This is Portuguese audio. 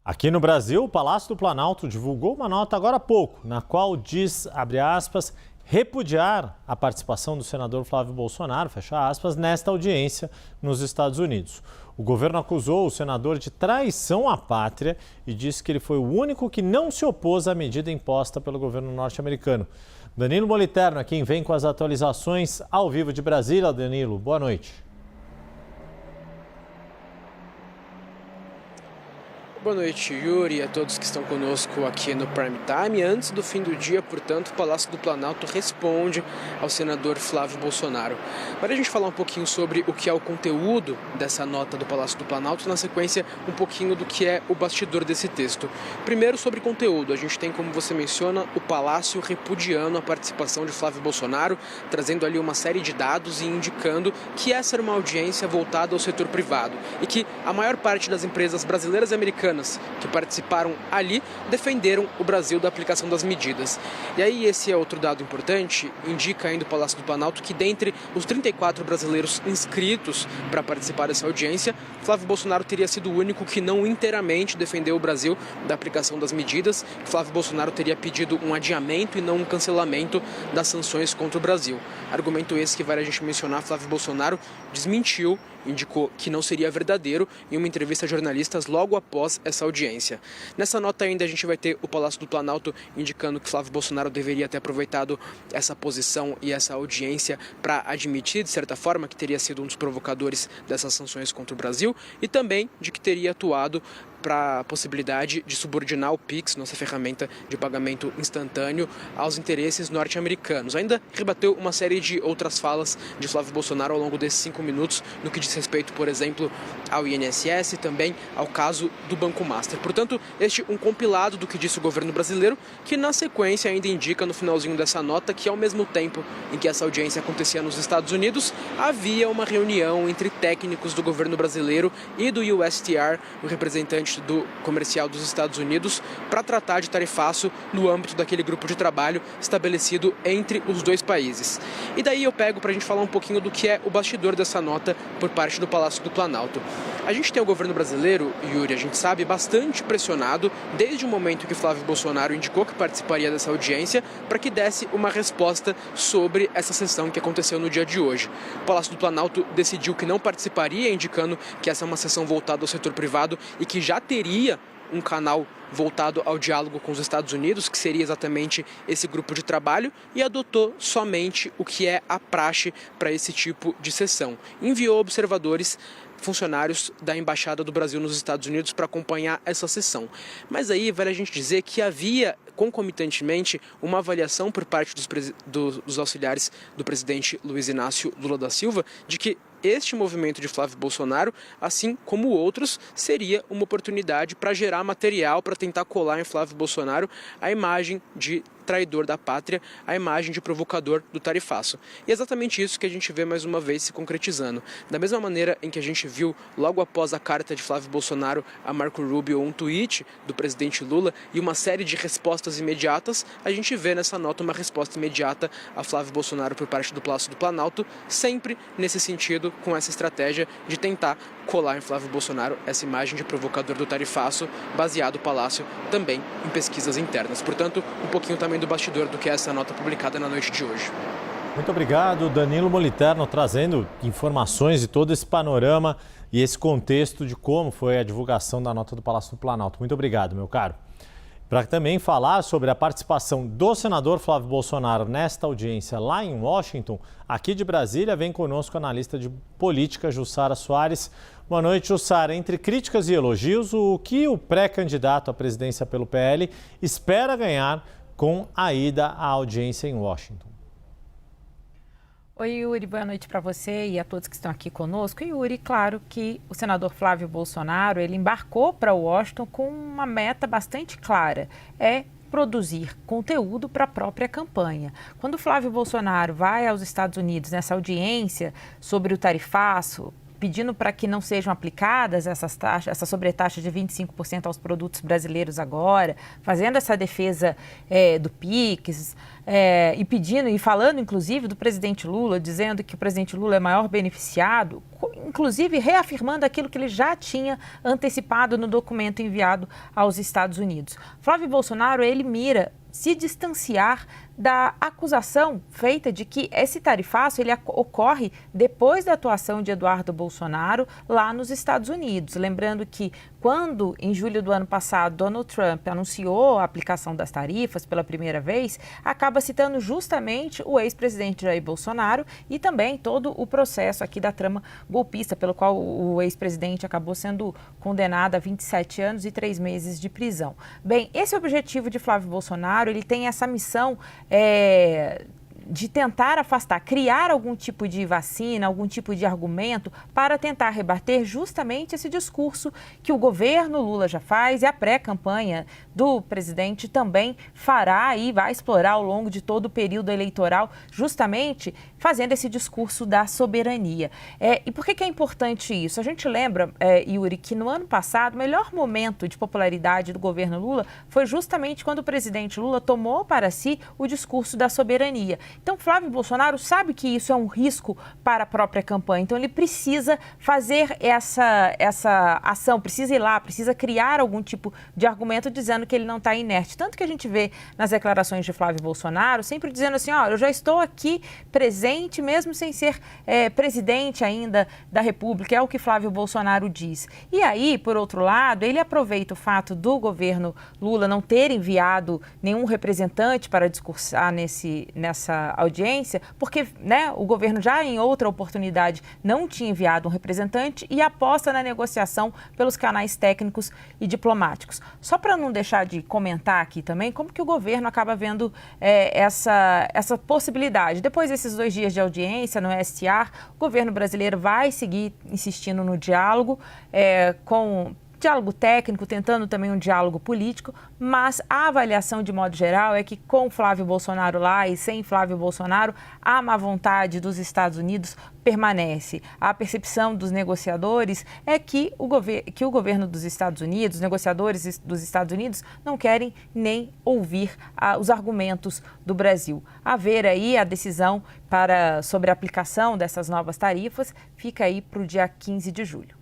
Aqui no Brasil, o Palácio do Planalto divulgou uma nota agora há pouco, na qual diz, abre aspas, repudiar a participação do senador Flávio Bolsonaro, fecha aspas, nesta audiência nos Estados Unidos. O governo acusou o senador de traição à pátria e disse que ele foi o único que não se opôs à medida imposta pelo governo norte-americano. Danilo Moliterno é quem vem com as atualizações ao vivo de Brasília. Danilo, boa noite. Boa noite, Yuri, e a todos que estão conosco aqui no Prime Time. Antes do fim do dia, portanto, o Palácio do Planalto responde ao senador Flávio Bolsonaro. Para a gente falar um pouquinho sobre o que é o conteúdo dessa nota do Palácio do Planalto, na sequência, um pouquinho do que é o bastidor desse texto. Primeiro, sobre conteúdo, a gente tem, como você menciona, o Palácio repudiando a participação de Flávio Bolsonaro, trazendo ali uma série de dados e indicando que essa era uma audiência voltada ao setor privado e que a maior parte das empresas brasileiras e americanas que participaram ali defenderam o Brasil da aplicação das medidas. E aí esse é outro dado importante, indica ainda o Palácio do Planalto que dentre os 34 brasileiros inscritos para participar dessa audiência, Flávio Bolsonaro teria sido o único que não inteiramente defendeu o Brasil da aplicação das medidas. Flávio Bolsonaro teria pedido um adiamento e não um cancelamento das sanções contra o Brasil. Argumento esse que vale a gente mencionar, Flávio Bolsonaro desmentiu, indicou que não seria verdadeiro em uma entrevista a jornalistas logo após essa audiência. Nessa nota ainda a gente vai ter o Palácio do Planalto indicando que Flávio Bolsonaro deveria ter aproveitado essa posição e essa audiência para admitir, de certa forma, que teria sido um dos provocadores dessas sanções contra o Brasil e também de que teria atuado para a possibilidade de subordinar o Pix, nossa ferramenta de pagamento instantâneo, aos interesses norte-americanos. Ainda rebateu uma série de outras falas de Flávio Bolsonaro ao longo desses 5 minutos, no que diz respeito, por exemplo, ao INSS e também ao caso do Banco Master. Portanto, este um compilado do que disse o governo brasileiro, que na sequência ainda indica no finalzinho dessa nota que ao mesmo tempo em que essa audiência acontecia nos Estados Unidos, havia uma reunião entre técnicos do governo brasileiro e do USTR, o representante do comercial dos Estados Unidos, para tratar de tarifaço no âmbito daquele grupo de trabalho estabelecido entre os dois países. E daí eu pego para a gente falar um pouquinho do que é o bastidor dessa nota por parte do Palácio do Planalto. A gente tem o governo brasileiro, Yuri, a gente sabe, bastante pressionado desde o momento que Flávio Bolsonaro indicou que participaria dessa audiência para que desse uma resposta sobre essa sessão que aconteceu no dia de hoje. O Palácio do Planalto decidiu que não participaria, indicando que essa é uma sessão voltada ao setor privado e que já teria um canal voltado ao diálogo com os Estados Unidos, que seria exatamente esse grupo de trabalho, e adotou somente o que é a praxe para esse tipo de sessão. Enviou observadores, funcionários da Embaixada do Brasil nos Estados Unidos para acompanhar essa sessão. Mas aí vale a gente dizer que havia concomitantemente uma avaliação por parte dos auxiliares do presidente Luiz Inácio Lula da Silva de que este movimento de Flávio Bolsonaro, assim como outros, seria uma oportunidade para gerar material para tentar colar em Flávio Bolsonaro a imagem de traidor da pátria, a imagem de provocador do tarifaço. E é exatamente isso que a gente vê mais uma vez se concretizando. Da mesma maneira em que a gente viu logo após a carta de Flávio Bolsonaro a Marco Rubio um tweet do presidente Lula e uma série de respostas imediatas, a gente vê nessa nota uma resposta imediata a Flávio Bolsonaro por parte do Palácio do Planalto, sempre nesse sentido, com essa estratégia de tentar colar em Flávio Bolsonaro essa imagem de provocador do tarifaço, baseado o Palácio também em pesquisas internas. Portanto, um pouquinho também do bastidor do que é essa nota publicada na noite de hoje. Muito obrigado, Danilo Moliterno, trazendo informações de todo esse panorama e esse contexto de como foi a divulgação da nota do Palácio do Planalto. Muito obrigado, meu caro. Para também falar sobre a participação do senador Flávio Bolsonaro nesta audiência lá em Washington, aqui de Brasília, vem conosco a analista de política Jussara Soares. Boa noite, Jussara. Entre críticas e elogios, o que o pré-candidato à presidência pelo PL espera ganhar com a ida à audiência em Washington? Oi, Yuri, boa noite para você e a todos que estão aqui conosco. E, Yuri, claro que o senador Flávio Bolsonaro, ele embarcou para Washington com uma meta bastante clara, produzir conteúdo para a própria campanha. Quando Flávio Bolsonaro vai aos Estados Unidos nessa audiência sobre o tarifaço, pedindo para que não sejam aplicadas essa sobretaxa de 25% aos produtos brasileiros agora, fazendo essa defesa do PIX, e pedindo e falando, inclusive, do presidente Lula, dizendo que o presidente Lula é maior beneficiado, inclusive reafirmando aquilo que ele já tinha antecipado no documento enviado aos Estados Unidos. Flávio Bolsonaro, ele mira se distanciar da acusação feita de que esse tarifaço ele ocorre depois da atuação de Eduardo Bolsonaro lá nos Estados Unidos. Lembrando que quando, em julho do ano passado, Donald Trump anunciou a aplicação das tarifas pela primeira vez, acaba citando justamente o ex-presidente Jair Bolsonaro e também todo o processo aqui da trama golpista, pelo qual o ex-presidente acabou sendo condenado a 27 anos e 3 meses de prisão. Bem, esse objetivo de Flávio Bolsonaro, ele tem essa missão de tentar afastar, criar algum tipo de vacina, algum tipo de argumento para tentar rebater justamente esse discurso que o governo Lula já faz e a pré-campanha do presidente também fará e vai explorar ao longo de todo o período eleitoral, justamente fazendo esse discurso da soberania. E por que é importante isso? A gente lembra, Yuri, que no ano passado o melhor momento de popularidade do governo Lula foi justamente quando o presidente Lula tomou para si o discurso da soberania. Então, Flávio Bolsonaro sabe que isso é um risco para a própria campanha. Então, ele precisa fazer essa ação, precisa ir lá, precisa criar algum tipo de argumento dizendo que ele não está inerte. Tanto que a gente vê nas declarações de Flávio Bolsonaro sempre dizendo assim, eu já estou aqui presente, mesmo sem ser presidente ainda da República, é o que Flávio Bolsonaro diz. E aí, por outro lado, ele aproveita o fato do governo Lula não ter enviado nenhum representante para discursar nessa audiência, porque o governo já em outra oportunidade não tinha enviado um representante e aposta na negociação pelos canais técnicos e diplomáticos. Só para não deixar de comentar aqui também como que o governo acaba vendo essa possibilidade. Depois desses 2 dias de audiência no STR, o governo brasileiro vai seguir insistindo no diálogo com diálogo técnico, tentando também um diálogo político, mas a avaliação de modo geral é que com Flávio Bolsonaro lá e sem Flávio Bolsonaro, a má vontade dos Estados Unidos permanece. A percepção dos negociadores é que o governo dos Estados Unidos, os negociadores dos Estados Unidos, não querem nem ouvir os argumentos do Brasil. A ver aí a decisão sobre a aplicação dessas novas tarifas fica aí para o dia 15 de julho.